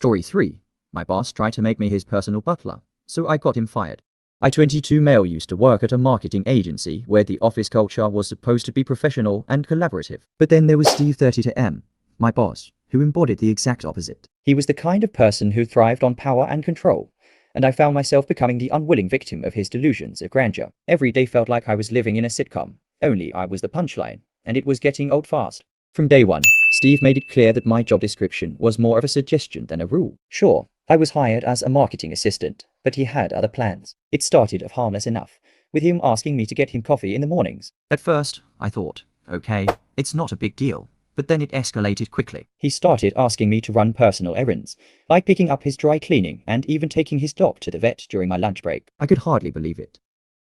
Story 3. My boss tried to make me his personal butler, so I got him fired. I 22 male used to work at a marketing agency where the office culture was supposed to be professional and collaborative. But then there was Steve 32M, my boss, who embodied the exact opposite. He was the kind of person who thrived on power and control, and I found myself becoming the unwilling victim of his delusions of grandeur. Every day felt like I was living in a sitcom, only I was the punchline, and it was getting old fast. From day one, Steve made it clear that my job description was more of a suggestion than a rule. Sure, I was hired as a marketing assistant, but he had other plans. It started off harmless enough, with him asking me to get him coffee in the mornings. At first, I thought, okay, it's not a big deal. But then it escalated quickly. He started asking me to run personal errands, like picking up his dry cleaning and even taking his dog to the vet during my lunch break. I could hardly believe it.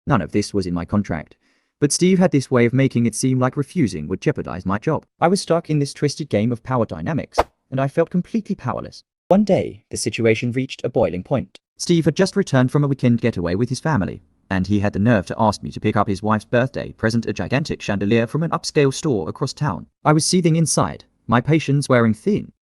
None of this was in my contract. But Steve had this way of making it seem like refusing would jeopardize my job. I was stuck in this twisted game of power dynamics, and I felt completely powerless. One day, the situation reached a boiling point. Steve had just returned from a weekend getaway with his family, and he had the nerve to ask me to pick up his wife's birthday present, a gigantic chandelier from an upscale store across town. I was seething inside, my patience wearing thin.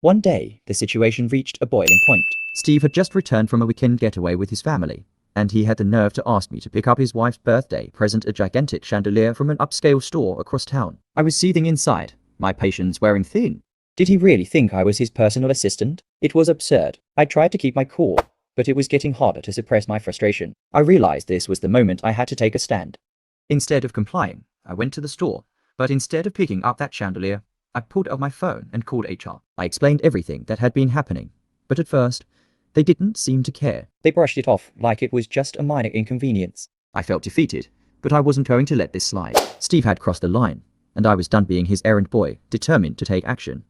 One day, the situation reached a boiling point. Steve had just returned from a weekend getaway with his family, and he had the nerve to ask me to pick up his wife's birthday present, a gigantic chandelier from an upscale store across town. I was seething inside, my patience wearing thin. Did he really think I was his personal assistant? It was absurd. I tried to keep my cool, but it was getting harder to suppress my frustration. I realized this was the moment I had to take a stand. Instead of complying, I went to the store, but instead of picking up that chandelier, I pulled out my phone and called HR. I explained everything that had been happening, but at first, they didn't seem to care. They brushed it off like it was just a minor inconvenience. I felt defeated, but I wasn't going to let this slide. Steve had crossed the line, and I was done being his errand boy, determined to take action.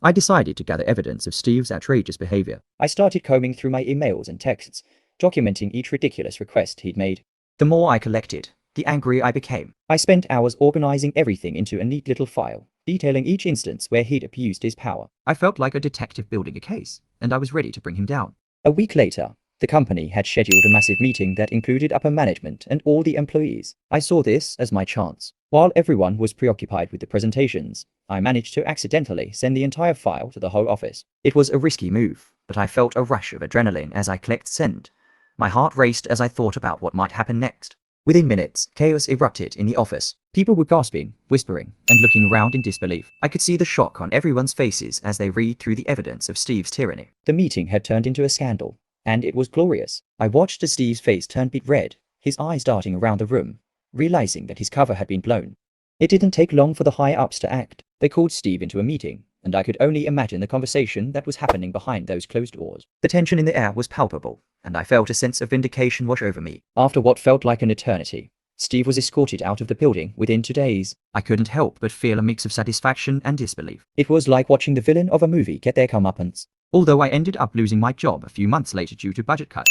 I decided to gather evidence of Steve's outrageous behavior. I started combing through my emails and texts, documenting each ridiculous request he'd made. The more I collected, the angrier I became. I spent hours organizing everything into a neat little file, detailing each instance where he'd abused his power. I felt like a detective building a case, and I was ready to bring him down. A week later, the company had scheduled a massive meeting that included upper management and all the employees. I saw this as my chance. While everyone was preoccupied with the presentations, I managed to accidentally send the entire file to the whole office. It was a risky move, but I felt a rush of adrenaline as I clicked send. My heart raced as I thought about what might happen next. Within minutes, chaos erupted in the office. People were gasping, whispering, and looking around in disbelief. I could see the shock on everyone's faces as they read through the evidence of Steve's tyranny. The meeting had turned into a scandal, and it was glorious. I watched as Steve's face turned beet red, his eyes darting around the room, realizing that his cover had been blown. It didn't take long for the higher-ups to act. They called Steve into a meeting, and I could only imagine the conversation that was happening behind those closed doors. The tension in the air was palpable, and I felt a sense of vindication wash over me. After what felt like an eternity, Steve was escorted out of the building within 2 days. I couldn't help but feel a mix of satisfaction and disbelief. It was like watching the villain of a movie get their comeuppance. Although I ended up losing my job a few months later due to budget cuts,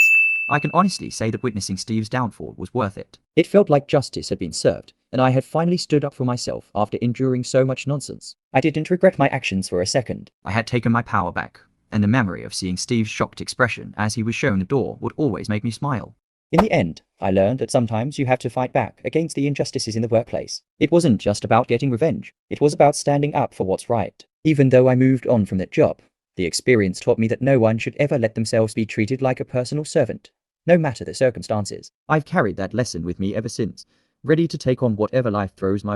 I can honestly say that witnessing Steve's downfall was worth it. It felt like justice had been served, and I had finally stood up for myself after enduring so much nonsense. I didn't regret my actions for a second. I had taken my power back, and the memory of seeing Steve's shocked expression as he was shown the door would always make me smile. In the end, I learned that sometimes you have to fight back against the injustices in the workplace. It wasn't just about getting revenge. It was about standing up for what's right. Even though I moved on from that job, the experience taught me that no one should ever let themselves be treated like a personal servant, no matter the circumstances. I've carried that lesson with me ever since, ready to take on whatever life throws my way.